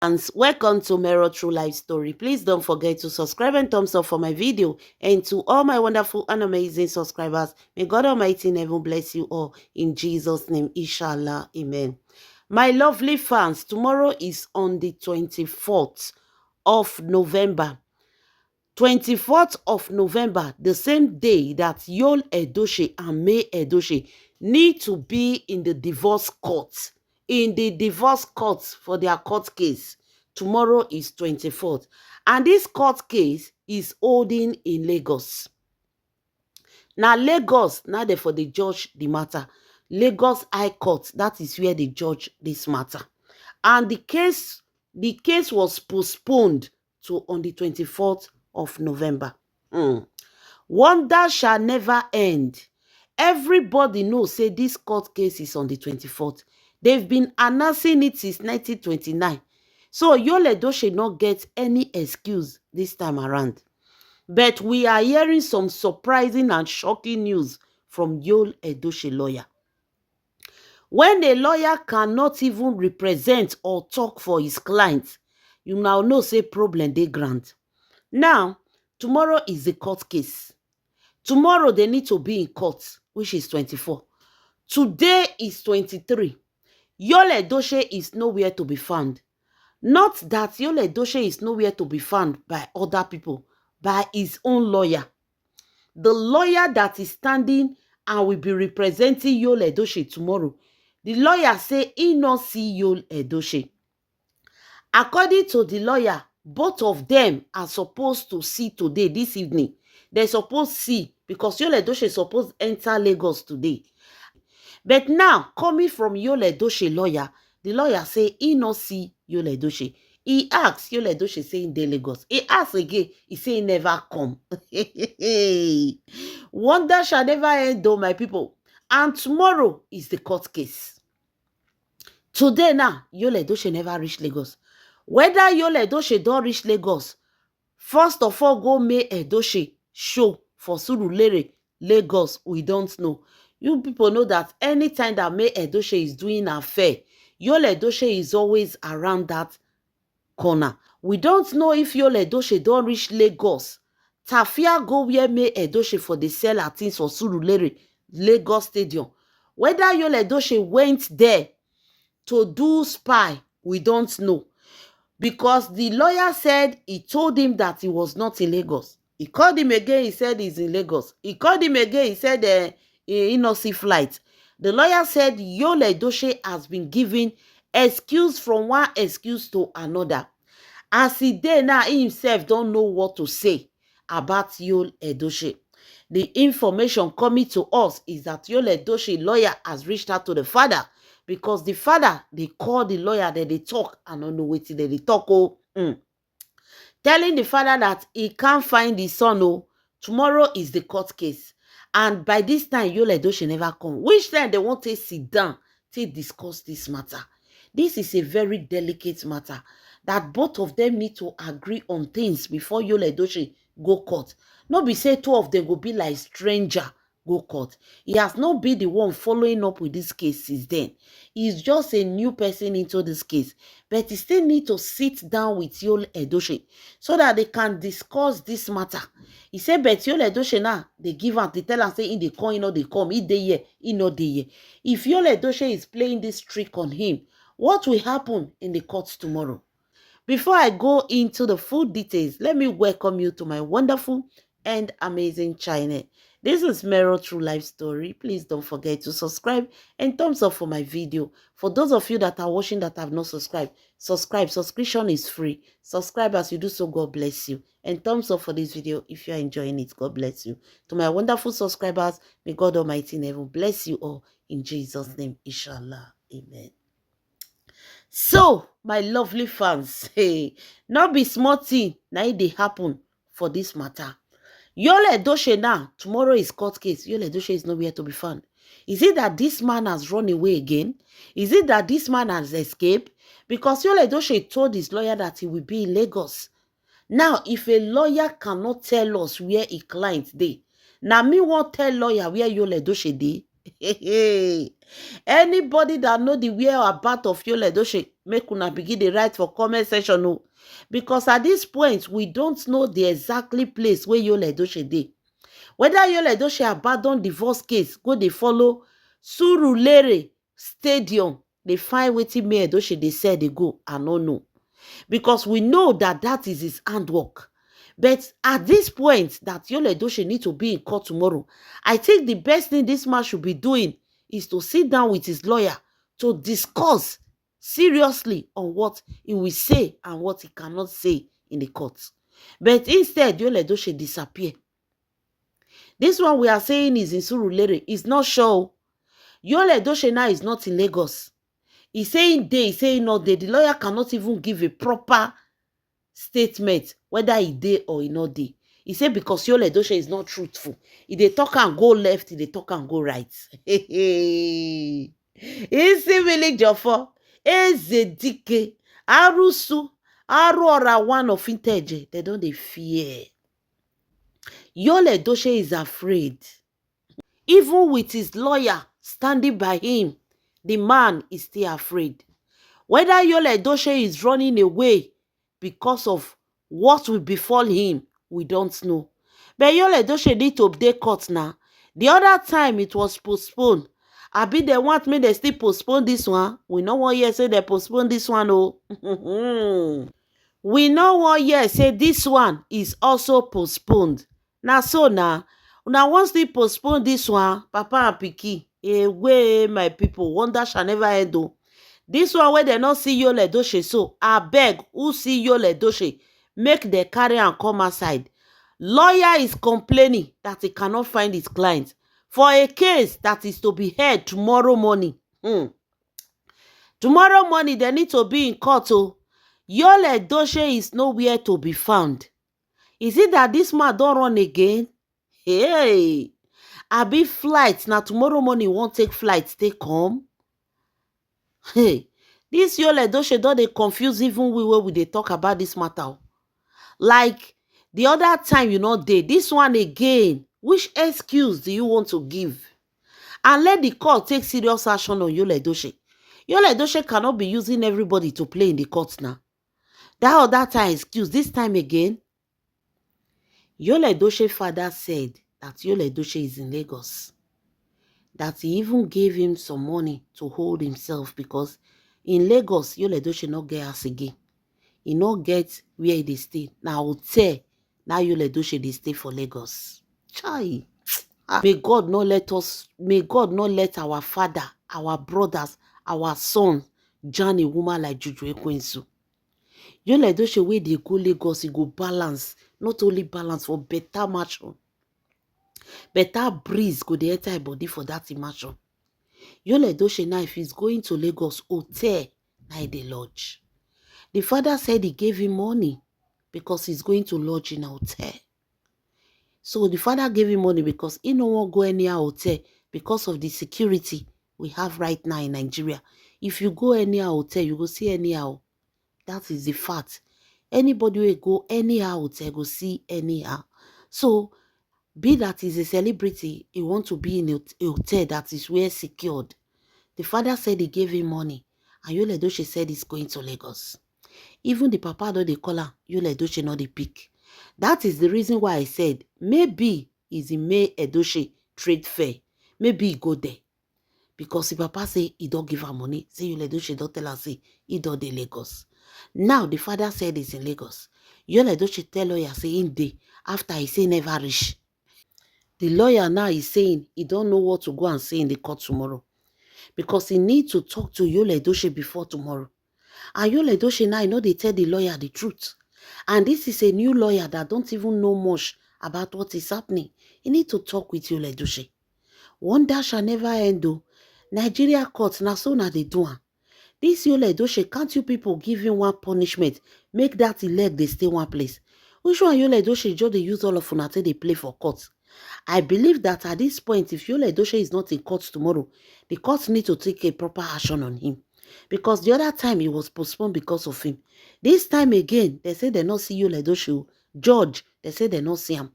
And welcome to Mero True Life Story. Please don't forget to subscribe and thumbs up for my video. And to all my wonderful and amazing subscribers, may God Almighty in heaven bless you all. In Jesus' name, inshallah. Amen. My lovely fans, tomorrow is on the 24th of November. 24th of November, the same day that Yul Edochie and May Edochie need to be in the divorce court. In the divorce court for their court case. Tomorrow is 24th. And this court case is holding in Lagos. Now Lagos, now they for the judge the matter. Lagos High Court, that is where they judge this matter. And the case was postponed to on the 24th of November. Wonder shall never end. Everybody knows say this court case is on the 24th. They've been announcing it since 1929. So Yul Edochie not get any excuse this time around. But we are hearing some surprising and shocking news from Yul Edochie lawyer. When a lawyer cannot even represent or talk for his client, you now know say problem dey ground. Now, tomorrow is the court case. Tomorrow they need to be in court, which is 24. Today is 23. Yul Edochie is nowhere to be found. Not that Yul Edochie is nowhere to be found by other people, by his own lawyer. The lawyer that is standing and will be representing Yul Edochie tomorrow, the lawyer say he not see Yul Edochie. According to the lawyer, both of them are supposed to see today, this evening. They're supposed to see because Yul Edochie is supposed to enter Lagos today. But now, coming from Yul Edochie lawyer, the lawyer say he not see Yul Edochie. He asks Yul Edochie say in the Lagos. He asks again, he say he never come. Wonder shall never end though, my people. And tomorrow is the court case. Today now, Yul Edochie never reach Lagos. Whether Yul Edochie don't reach Lagos, first of all, go May Edochie show for Surulere, Lagos, we don't know. You people know that anytime that May Edochie is doing an affair, Yul Edochie is always around that corner. We don't know if Yul Edochie don't reach Lagos. Tafia go where May Edochie for the sell her things for Surulere, Lagos Stadium. Whether Yul Edochie went there to do spy, we don't know. Because the lawyer said he told him that he was not in Lagos. He called him again, he said he's in Lagos. He called him again, he said he not see flight. The lawyer said Yul Edochie has been given excuse from one excuse to another. As he did now, he himself don't know what to say about Yul Edochie. The information coming to us is that Yul Edochie lawyer has reached out to the father because the father, they call the lawyer, that they talk, and don't know what they talk. Telling the father that he can't find his son. Tomorrow is the court case. And by this time, Yul Edochie never come. Which time they want to sit down to discuss this matter? This is a very delicate matter that both of them need to agree on things before Yul Edochie go court. Not be say two of them go be like stranger go court. He has not been the one following up with this case since then. He's just a new person into this case. But he still need to sit down with Yul Edochie so that they can discuss this matter. He said, but Yul Edochie now, they give out, they tell and say, in the come, they come, he dey here, he not dey here. If Yul Edochie is playing this trick on him, what will happen in the courts tomorrow? Before I go into the full details, let me welcome you to my wonderful and amazing channel. This is Mero True Life Story. Please don't forget to subscribe and thumbs up for my video. For those of you that are watching that have not subscribed, subscribe. Subscription is free. Subscribe as you do so. God bless you. And thumbs up for this video if you are enjoying it. God bless you. To my wonderful subscribers, may God Almighty in heaven bless you all. In Jesus' name, inshallah. Amen. So, my lovely fans, hey, not be small thing. Now they happen for this matter. Yul Edochie now, tomorrow is court case. Yul Edochie is nowhere to be found. Is it that this man has run away again? Is it that this man has escaped? Because Yul Edochie told his lawyer that he will be in Lagos. Now, if a lawyer cannot tell us where a client dey, now me won't tell lawyer where Yul Edochie dey. Anybody that know the whereabouts of Yul Edochie, make una begin dey write for comment section o, because at this point we don't know the exactly place where Yul Edochie dey. Whether Yul Edochie abandon divorce case go dey follow Surulere Stadium dey find wetin May Edochie dey sell dey go, I no know, because we know that that is his handwork. But at this point that Yul Edochie need to be in court tomorrow, I think the best thing this man should be doing is to sit down with his lawyer to discuss seriously on what he will say and what he cannot say in the court. But instead, Yul Edochie disappear. This one we are saying is in Surulere. It's not sure. Yul Edochie now is not in Lagos. He's saying day, he's saying not day. The lawyer cannot even give a proper statement whether he dey or he not dey. He said because Yul Edochie is not truthful. If they talk and go left, if they talk and go right. Isi Village Jofo, Ezedike, Arusu, Aruora one of Inteje. They don't they fear. Yul Edochie is afraid. Even with his lawyer standing by him, the man is still afraid. Whether Yul Edochie is running away because of what will befall him, we don't know. But Yul Edochie need to update court now. The other time it was postponed. I be they want me they still postpone this one. We know one year say they postpone this one. Oh. We know one year say this one is also postponed. Now so now once they postpone this one, Papa and Piki, away my people, wonder shall never end. Oh. This one where they not see Yul Edochie, so I beg who see Yul Edochie, make the carry and come outside. Lawyer is complaining that he cannot find his client for a case that is to be heard tomorrow morning. Tomorrow morning they need to be in court. Oh. Yul Edochie is nowhere to be found. Is it that this man don't run again? Hey, I be flight now tomorrow morning won't take flight, they come. Hey, this Yul Edochie don dey confuse even we when we dey talk about this matter. Like the other time you know dey, this one again, which excuse do you want to give? And let the court take serious action on Yul Edochie. Yul Edochie cannot be using everybody to play in the court now. That other time excuse, this time again. Yul Edochie father said that Yul Edochie is in Lagos. That he even gave him some money to hold himself because in Lagos, Yul Edochie not get house again. He not get where they stay. Now hotel, now Yul Edochie they stay for Lagos. Chai. May God not let our father, our brothers, our sons, join a woman like Juju Ekwensu. Yul Edochie wey dey go Lagos, he go balance, not only balance for better match. Better breeze go dey enter body for that imagine. Yul Edochie now, if he's going to Lagos hotel, now they lodge. The father said he gave him money because he's going to lodge in a hotel. So the father gave him money because he no want go any hotel because of the security we have right now in Nigeria. If you go any hotel, you go see anyhow. That is the fact. Anybody will go anyhow hotel, go see anyhow. So be that is a celebrity, he want to be in a hotel that is well secured. The father said he gave him money, and Yul Edochie said he's going to Lagos. Even the papa though they call her, Yul Edochie not the pick. That is the reason why I said maybe it's in May Edochie trade fair. Maybe he go there. Because the papa say he don't give her money, say Yul Edochie don't tell her say he don't dey Lagos. Now the father said he's in Lagos. Yul Edochie tell lawyer say in day after he say never reach. The lawyer now is saying he don't know what to go and say in the court tomorrow. Because he need to talk to Yul Edochie before tomorrow. And Yul Edochie now, they tell the lawyer the truth. And this is a new lawyer that don't even know much about what is happening. He need to talk with Yul Edochie. Wonder shall never end though. Nigeria court, now so now they do. This Yul Edochie, can't you people give him one punishment? Make that leg they stay one place. Which one Yul Edochie just they use all of una till they play for court? I believe that at this point, if Yul Edochie is not in court tomorrow, the court need to take a proper action on him. Because the other time he was postponed because of him. This time again, they say they not see Yul Edochie. Judge, they say they not see him.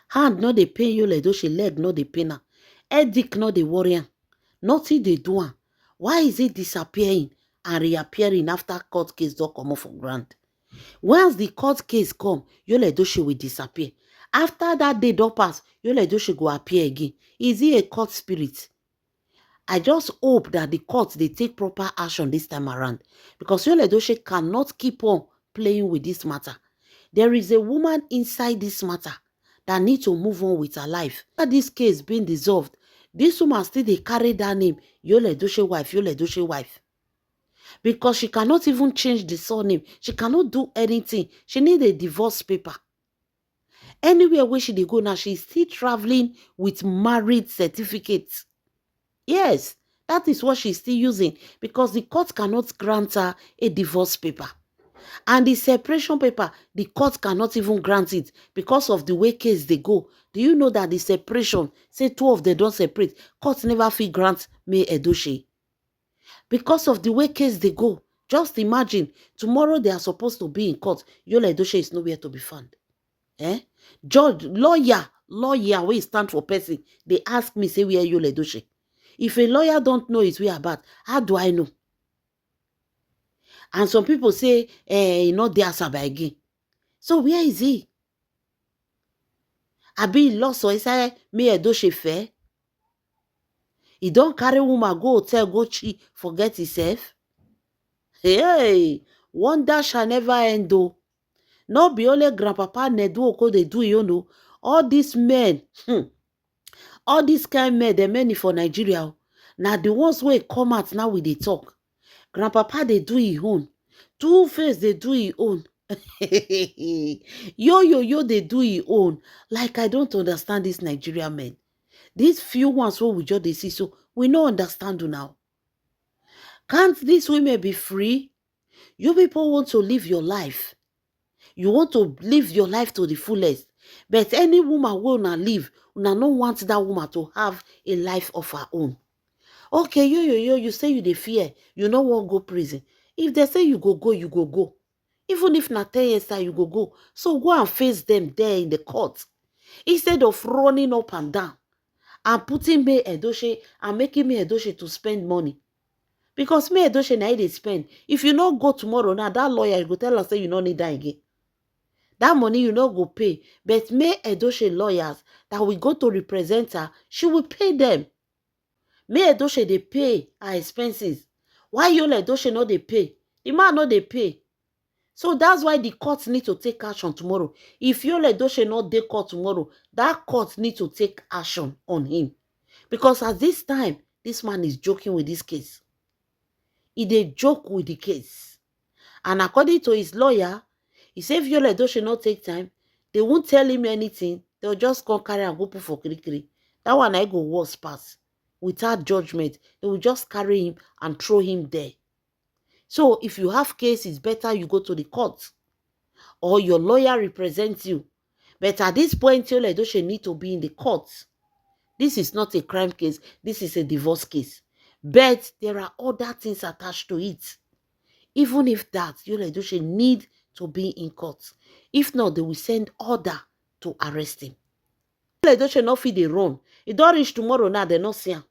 Hand no dey pain Yul Edochie, leg no dey pain am. Headache no dey worry am. Nothing they do am. Why is it disappearing? and reappearing after court case don't come off for ground. Once the court case come, Yul Edochie will disappear. After that day don't pass, Yul Edochie go appear again. Is he a court spirit? I just hope that the court they take proper action this time around, because Yul Edochie cannot keep on playing with this matter. There is a woman inside this matter that need to move on with her life. After this case being dissolved, this woman still they carry that name, Yul Edochie wife, Yul Edochie wife. Because she cannot even change the surname. She cannot do anything. She need a divorce paper. Anywhere where she dey go now, she's still traveling with married certificates. Yes, that is what she's still using, because the court cannot grant her a divorce paper. And the separation paper, the court cannot even grant it because of the way case they go. Do you know that the separation, say two of them don't separate, court never fit grant May Edochie? Because of the way case they go. Just imagine, tomorrow they are supposed to be in court. Yul Edochie is nowhere to be found. Judge, lawyer wey stand for person, they ask me, say, where Yul Edochie? If a lawyer don't know his whereabouts, how do I know? And some people say, you know, they are Asaba again. So where is he? Abi lost or inside May Edochie fair? He don't carry woman go hotel, go cheat, forget himself. Hey, wonder shall never end though. Not be only grandpapa Nedu Oko they do, you know. All these men, all these kind men, the many for Nigeria. Now the ones where come out now with the talk. Grandpapa they do his own. Two-Face they do his own. Yo they do his own. Like I don't understand these Nigerian men. These few ones who we just see, so we no understand now. Can't these women be free? You people want to live your life. You want to live your life to the fullest. But any woman will not live. Una no want that woman to have a life of her own. Okay, you say you dey fear. You no want go prison. If they say you go, you go. Even if na 10 years time, you go. So go and face them there in the court. Instead of running up and down and putting May Edochie and making May Edochie to spend money. Because May Edochie na they spend. If you not go tomorrow, now that lawyer go tell us say you no need that again. That money you not go pay. But May Edochie lawyers that will go to represent her, she will pay them. May Edochie they pay her expenses. Why Yul Edochie not they pay? The man not they pay. So that's why the court need to take action tomorrow. If Yul Edochie not dey court tomorrow, that court need to take action on him. Because at this time, this man is joking with this case. He dey joke with the case. And according to his lawyer, he said if Yul Edochie not take time, they won't tell him anything. They'll just come carry and go put for kirikiri. That one I go worse pass. Without judgment, they will just carry him and throw him there. So if you have case, it's better you go to the court or your lawyer represents you. But at this point, Yul Edochie need to be in the court. This is not a crime case. This is a divorce case. But there are other things attached to it. Even if that, Yul Edochie need to be in court. If not, they will send order to arrest him. Yul Edochie not fit dey run. He don't reach tomorrow now, they not see him.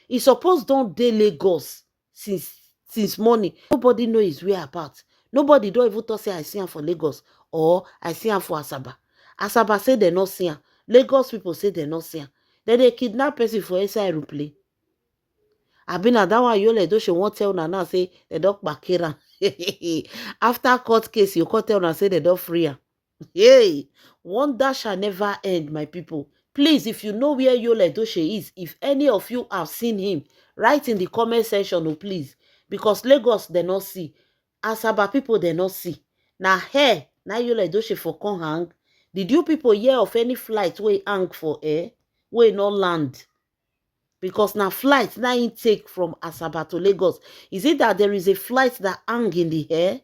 He suppose don't dey Lagos since morning. Nobody know his whereabouts. Nobody don't even talk say I see him for Lagos or I see him for Asaba. Asaba say they not see him. Lagos people say they not see him. Then they kidnap person for inside aeroplane. I been at that one Yul Edochie won't tell una now say they don't back here. After court case, you can't tell una say they don't free her. Hey, wonder shall never end, my people. Please, if you know where Yul Edochie is, if any of you have seen him, write in the comment section, oh, please. Because Lagos, they not see. Asaba people, they not see. Now, here, now Yul Edochie for come hang. Did you people hear of any flight where hang for air? Where no land? Because now flight, now intake from Asaba to Lagos. Is it that there is a flight that hang in the air?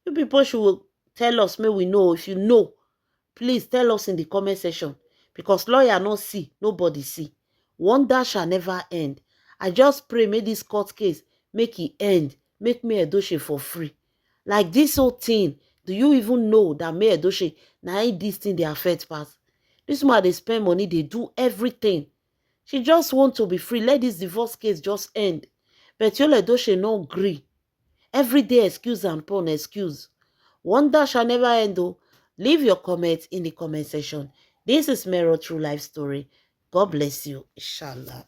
You people should tell us, may we know. If you know, please tell us in the comment section. Because lawyer not see, nobody see. Wonder shall never end. I just pray, may this court case make it end. Make May Edochie for free. Like this whole thing, do you even know that May Edochie, now this thing they affect pass? This man, they spend money, they do everything. She just want to be free. Let this divorce case just end. But Yul Edochie no agree. Every day excuse and upon excuse. Wonder shall never end though. Leave your comments in the comment section. This is Mero True Life Story. God bless you. Inshallah.